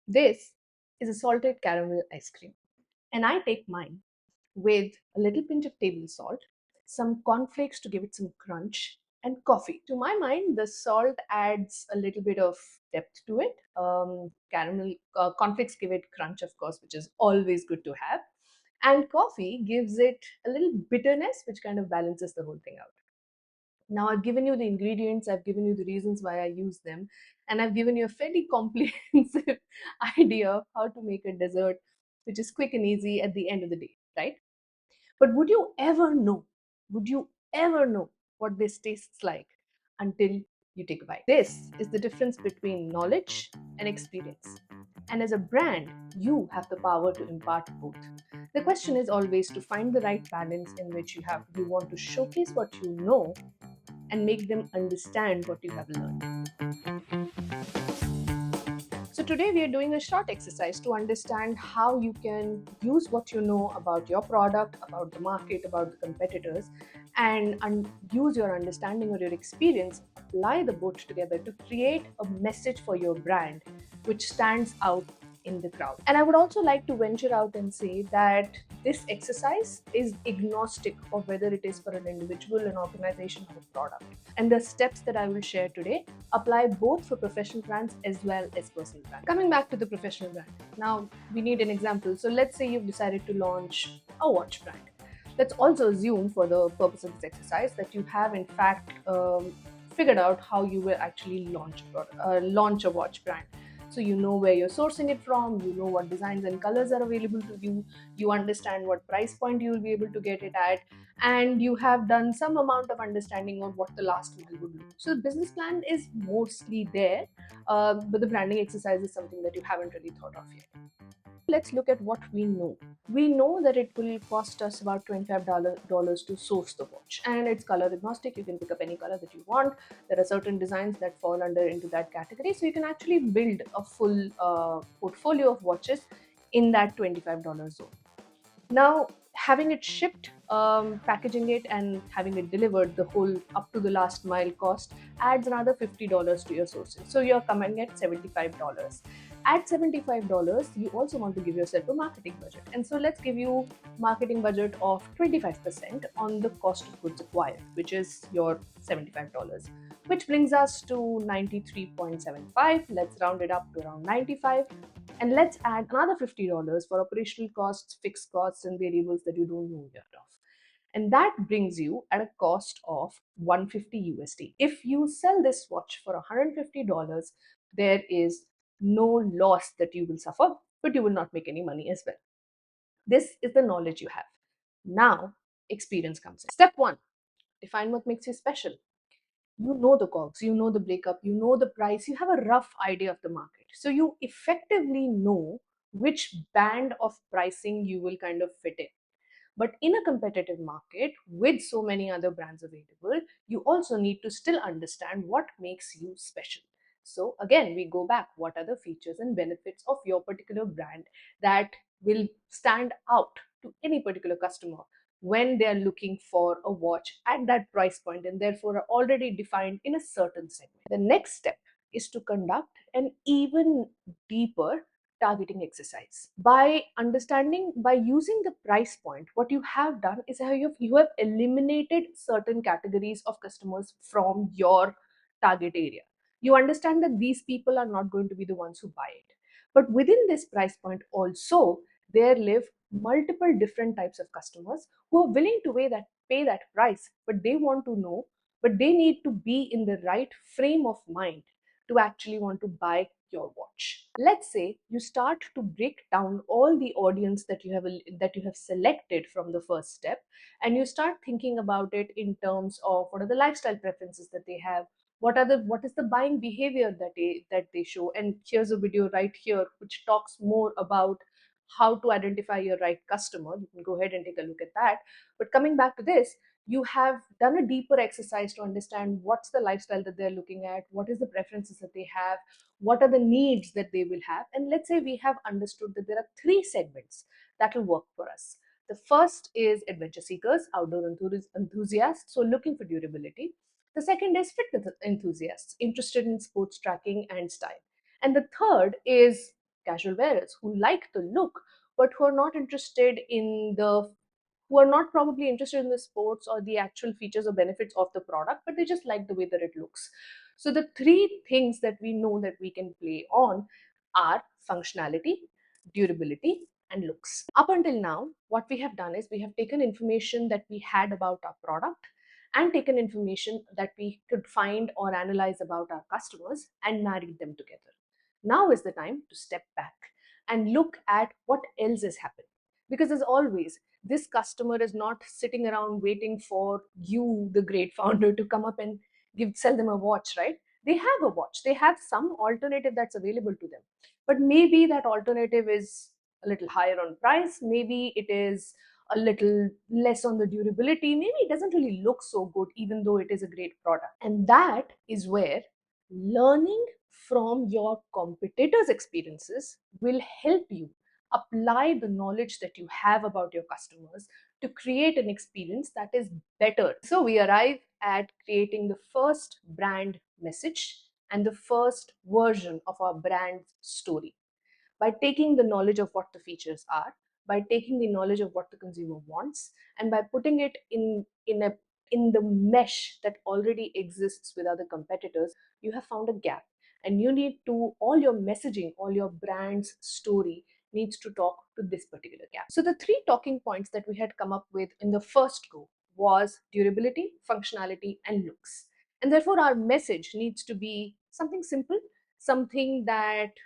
This is a salted caramel ice cream, and I take mine with a little pinch of table salt, some cornflakes to give it some crunch, and coffee. To my mind, the salt adds a little bit of depth to it. Caramel cornflakes give it crunch, of course, which is always good to have. And coffee gives it a little bitterness, which kind of balances the whole thing out. Now, I've given you the ingredients, I've given you the reasons why I use them, and I've given you a fairly comprehensive idea of how to make a dessert which is quick and easy at the end of the day, right? But would you ever know? Would you ever know what this tastes like until you take a bite? This is the difference between knowledge and experience. And as a brand, you have the power to impart both. The question is always to find the right balance in which you want to showcase what you know and make them understand what you have learned. So, today we are doing a short exercise to understand how you can use what you know about your product, about the market, about the competitors, and use your understanding or your experience, apply the both together to create a message for your brand which stands out in the crowd. And I would also like to venture out and say that this exercise is agnostic of whether it is for an individual, an organization, or a product. And the steps that I will share today apply both for professional brands as well as personal brands. Coming back to the professional brand, now we need an example. So let's say you've decided to launch a watch brand. Let's also assume, for the purpose of this exercise, that you have in fact figured out how you will actually launch a watch brand. So you know where you're sourcing it from, you know what designs and colors are available to you, you understand what price point you will be able to get it at, and you have done some amount of understanding of what the last model would look. So the business plan is mostly there, but the branding exercise is something that you haven't really thought of yet. Let's look at what we know. We know that it will cost us about $25 to source the watch, and it's color agnostic. You can pick up any color that you want. There are certain designs that fall under into that category, so you can actually build a full portfolio of watches in that $25 zone. Now, having it shipped, packaging it, and having it delivered, the whole up to the last mile cost adds another $50 to your sourcing. So you're coming at $75. At $75, you also want to give yourself a marketing budget. And so let's give you marketing budget of 25% on the cost of goods acquired, which is your $75, which brings us to 93.75. Let's round it up to around 95. And let's add another $50 for operational costs, fixed costs, and variables that you don't know yet of. And that brings you at a cost of 150 USD. If you sell this watch for $150, there is no loss that you will suffer, but you will not make any money as well. This is the knowledge you have. Now, experience comes in. Step one, define what makes you special. You know the cogs, you know the breakup, you know the price, you have a rough idea of the market. So you effectively know which band of pricing you will kind of fit in. But in a competitive market with so many other brands available, you also need to still understand what makes you special. So again, we go back. What are the features and benefits of your particular brand that will stand out to any particular customer when they are looking for a watch at that price point and therefore are already defined in a certain segment? The next step is to conduct an even deeper targeting exercise. By understanding, by using the price point, what you have done is you have eliminated certain categories of customers from your target area. You understand that these people are not going to be the ones who buy it. But within this price point also, there live multiple different types of customers who are willing to pay that price, but they want to know, but they need to be in the right frame of mind to actually want to buy your watch. Let's say you start to break down all the audience that you have selected from the first step, and you start thinking about it in terms of what are the lifestyle preferences that they have, what is the buying behavior that they show. And here's a video right here which talks more about how to identify your right customer. You can go ahead and take a look at that. But coming back to this, you have done a deeper exercise to understand what's the lifestyle that they're looking at, what is the preferences that they have, what are the needs that they will have. And let's say we have understood that there are three segments that will work for us. The first is adventure seekers, outdoor enthusiasts, so looking for durability. The second is fitness enthusiasts, interested in sports tracking and style. And the third is casual wearers who like the look, but who are not interested in the who are not probably interested in the sports or the actual features or benefits of the product, but they just like the way that it looks. So the three things that we know that we can play on are functionality, durability, and looks. Up until now, what we have done is we have taken information that we had about our product and taken information that we could find or analyze about our customers and married them together. Now is the time to step back and look at what else is happening. Because as always, this customer is not sitting around waiting for you, the great founder, to come up and sell them a watch, right? They have a watch, they have some alternative that's available to them, but maybe that alternative is a little higher on price, maybe it is a little less on the durability, maybe it doesn't really look so good even though it is a great product. And that is where learning from your competitors experiences will help you apply the knowledge that you have about your customers to create an experience that is better. So we arrive at creating the first brand message and the first version of our brand story by taking the knowledge of what the features are, by taking the knowledge of what the consumer wants, and by putting it in the mesh that already exists with other competitors. You have found a gap, and you need to all your messaging, all your brand's story needs to talk to this particular gap. So the three talking points that we had come up with in the first go was durability, functionality, and looks. And therefore our message needs to be something simple, something that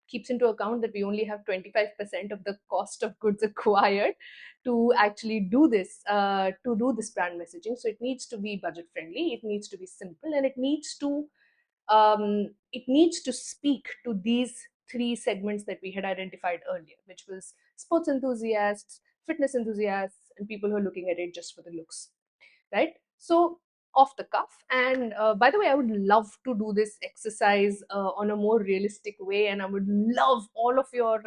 keeps into account that we only have 25% of the cost of goods acquired to actually do this brand messaging. So it needs to be budget friendly, it needs to be simple, and it needs to speak to these three segments that we had identified earlier, which was sports enthusiasts, fitness enthusiasts, and people who are looking at it just for the looks, right? So off the cuff, and by the way, I would love to do this exercise on a more realistic way, and I would love all of your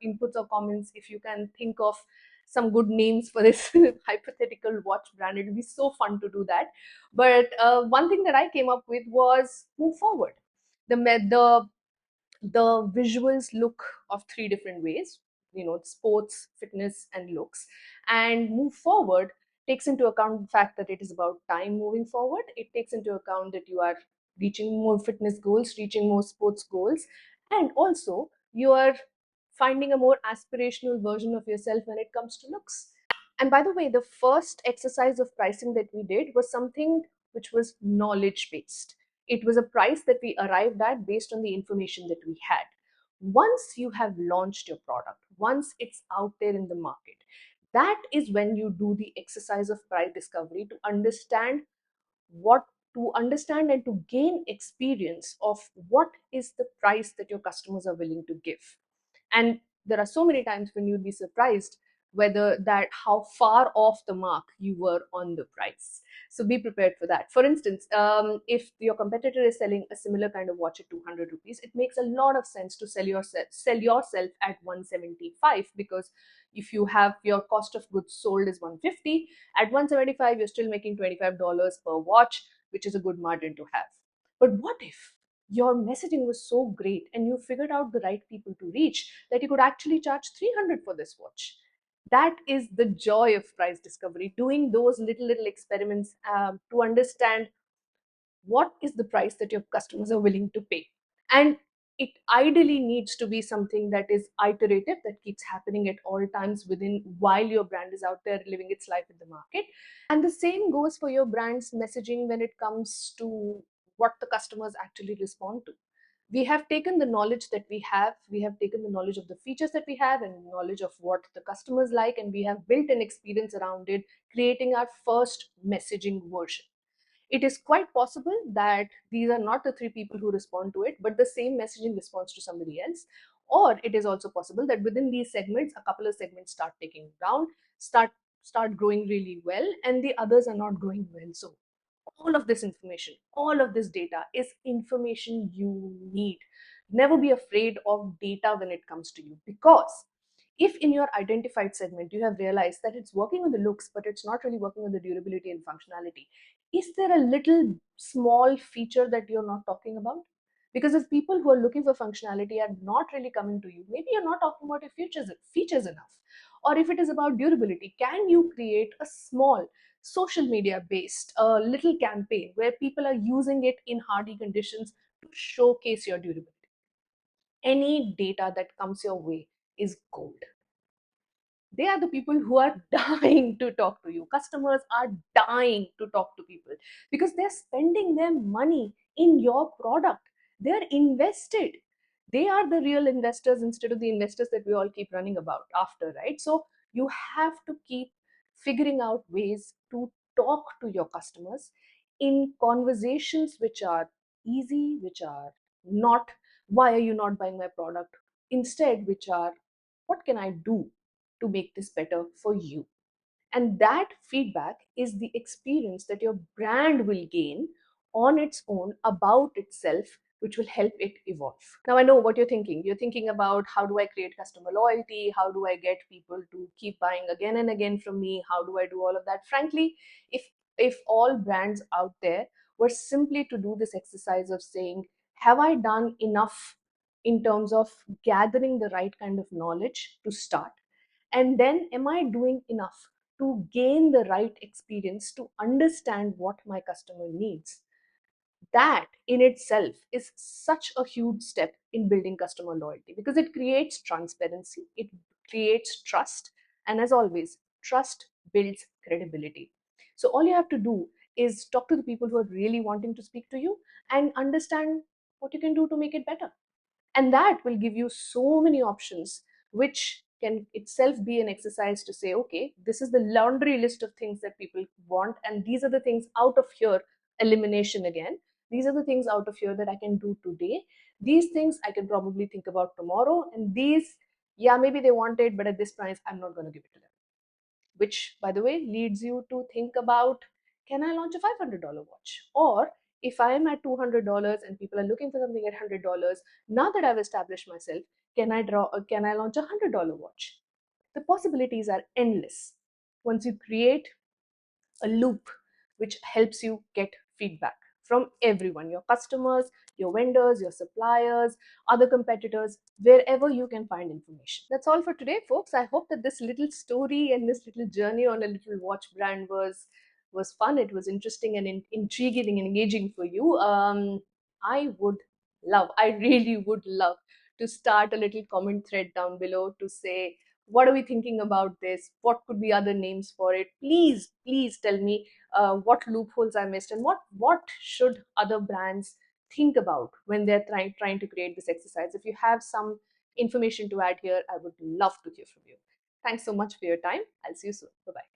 inputs or comments. If you can think of some good names for this hypothetical watch brand, it would be so fun to do that. But one thing that I came up with was move forward. The visuals look of three different ways, sports, fitness, and looks. And move forward takes into account the fact that it is about time moving forward. It takes into account that you are reaching more fitness goals, reaching more sports goals, and also you are finding a more aspirational version of yourself when it comes to looks. And by the way, the first exercise of pricing that we did was something which was knowledge based. It was a price that we arrived at based on the information that we had. Once you have launched your product, once it's out there in the market, that is when you do the exercise of price discovery to what understand and to gain experience of what is the price that your customers are willing to give. And there are so many times when you'd be surprised whether that how far off the mark you were on the price. So be prepared for that. For instance, if your competitor is selling a similar kind of watch at 200 rupees, it makes a lot of sense to sell yourself at 175, because if you have your cost of goods sold is 150, at 175 you're still making $25 per watch, which is a good margin to have. But what if your messaging was so great and you figured out the right people to reach that you could actually charge 300 for this watch? That is the joy of price discovery, doing those little experiments to understand what is the price that your customers are willing to pay. And it ideally needs to be something that is iterative, that keeps happening at all times within while your brand is out there living its life in the market. And the same goes for your brand's messaging when it comes to what the customers actually respond to. We have taken the knowledge that we have taken the knowledge of the features that we have and knowledge of what the customers like, and we have built an experience around it, creating our first messaging version. It is quite possible that these are not the three people who respond to it, but the same messaging responds to somebody else. Or it is also possible that within these segments, a couple of segments start taking ground, start growing really well, and the others are not growing well. So all of this information, all of this data is information you need. Never be afraid of data when it comes to you, because if in your identified segment you have realized that it's working on the looks but it's not really working on the durability and functionality, is there a little small feature that you're not talking about? Because if people who are looking for functionality are not really coming to you, maybe you're not talking about your features enough. Or if it is about durability, can you create a small social media based little campaign where people are using it in hardy conditions to showcase your durability? Any data that comes your way is gold. They are the people who are dying to talk to you. Customers are dying to talk to people because they're spending their money in your product. They're invested. They are the real investors instead of the investors that we all keep running about after, right? So you have to keep figuring out ways to talk to your customers in conversations which are easy, which are not, why are you not buying my product? Instead, which are, what can I do to make this better for you? And that feedback is the experience that your brand will gain on its own about itself, which will help it evolve. Now, I know what you're thinking. You're thinking about, how do I create customer loyalty? How do I get people to keep buying again and again from me? How do I do all of that? Frankly, if all brands out there were simply to do this exercise of saying, have I done enough in terms of gathering the right kind of knowledge to start? And then, am I doing enough to gain the right experience to understand what my customer needs? That in itself is such a huge step in building customer loyalty because it creates transparency, it creates trust, and as always, trust builds credibility. So, all you have to do is talk to the people who are really wanting to speak to you and understand what you can do to make it better. And that will give you so many options, which can itself be an exercise to say, okay, this is the laundry list of things that people want, and these are the things out of here, elimination again. These are the things out of here that I can do today. These things I can probably think about tomorrow. And these, yeah, maybe they want it, but at this price, I'm not going to give it to them. Which, by the way, leads you to think about, can I launch a $500 watch? Or if I am at $200 and people are looking for something at $100, now that I've established myself, can I launch a $100 watch? The possibilities are endless once you create a loop which helps you get feedback from everyone, your customers, your vendors, your suppliers, other competitors, wherever you can find information. That's all for today, folks. I hope that this little story and this little journey on a little watch brand was fun. It was interesting and intriguing and engaging for you. I really would love to start a little comment thread down below to say, what are we thinking about this? What could be other names for it? Please tell me what loopholes I missed, and what should other brands think about when they're trying to create this exercise. If you have some information to add here, I would love to hear from you. Thanks so much for your time. I'll see you soon. Bye bye.